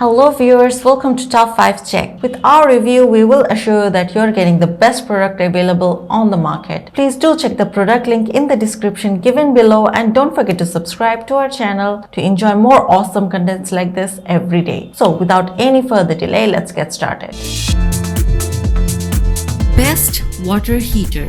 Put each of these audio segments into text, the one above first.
Hello viewers, welcome to Top 5 Check. With our review, we will assure that you're getting the best product available on the market. Please do check the product link in the description given below and don't forget to subscribe to our channel to enjoy more awesome contents like this every day. So without any further delay, let's get started. Best water heater.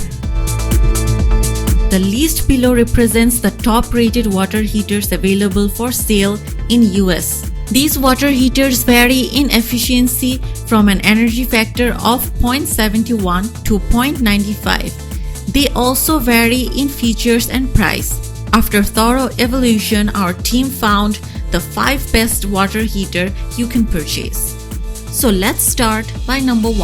The list below represents the top-rated water heaters available for sale in US. These water heaters vary in efficiency from an energy factor of 0.71 to 0.95. They also vary in features and price. After thorough evaluation, our team found the 5 best water heater you can purchase. So let's start by number 1.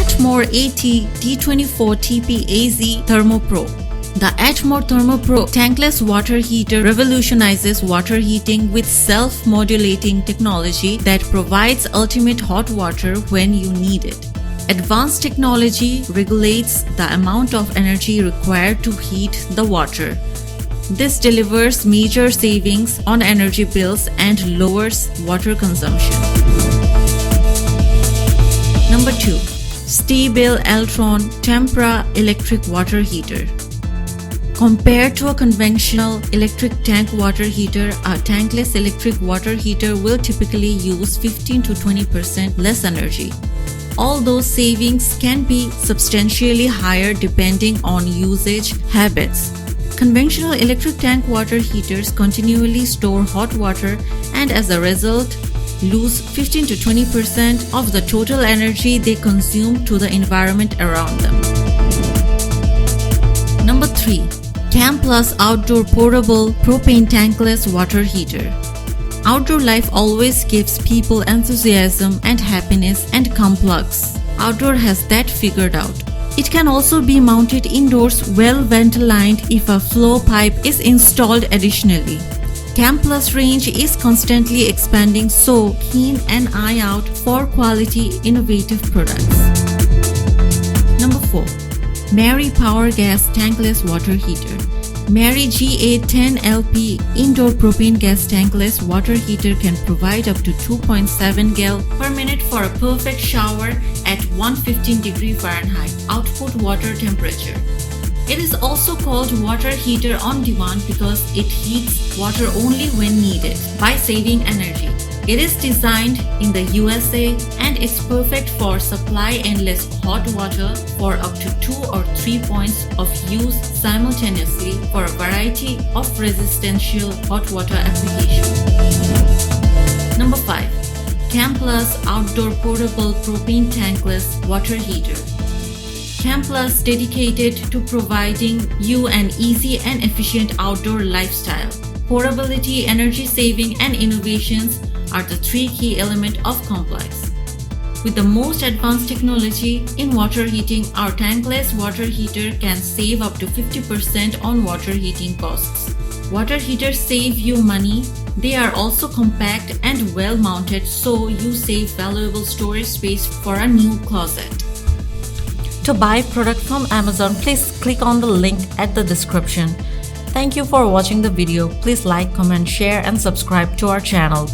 ATMOR AT-D24 TP-AZ thermopro. The ATMOR thermopro tankless water heater revolutionizes water heating with self-modulating technology that provides ultimate hot water when you need it. Advanced technology regulates the amount of energy required to heat the water. This delivers major savings on energy bills and lowers water consumption. Number 2. Stabil Eltron Tempra electric water heater. Compared to a conventional electric tank water heater, a tankless electric water heater will typically use 15 to 20% less energy. Although savings can be substantially higher depending on usage habits. Conventional electric tank water heaters continually store hot water and as a result lose 15 to 20% of the total energy they consume to the environment around them. Number 3. CAMplus Outdoor Portable Propane Tankless Water Heater. Outdoor life always gives people enthusiasm and happiness, and CAMplus Outdoor has that figured out. It can also be mounted indoors, well ventilated if a flow pipe is installed additionally. CAMplus range is constantly expanding, so keep an eye out for quality, innovative products. Number 4. Mary Power Gas Tankless Water Heater. Mary GA10LP Indoor Propane Gas Tankless Water Heater can provide up to 2.7 gal per minute for a perfect shower at 115° Fahrenheit output water temperature. It is also called water heater on demand because it heats water only when needed by saving energy. It is designed in the USA and is perfect for supply endless hot water for up to 2 or 3 points of use simultaneously for a variety of residential hot water applications. Number 5. CAMplus Outdoor Portable Propane Tankless Water Heater. CAMplus dedicated to providing you an easy and efficient outdoor lifestyle. Portability, energy saving, and innovations are the 3 key elements of CAMplus. With the most advanced technology in water heating, our tankless water heater can save up to 50% on water heating costs. Water heaters save you money. They are also compact and well mounted, so you save valuable storage space for a new closet. To buy product from Amazon, please click on the link at the description. Thank you for watching the video. Please like, comment, share and subscribe to our channel.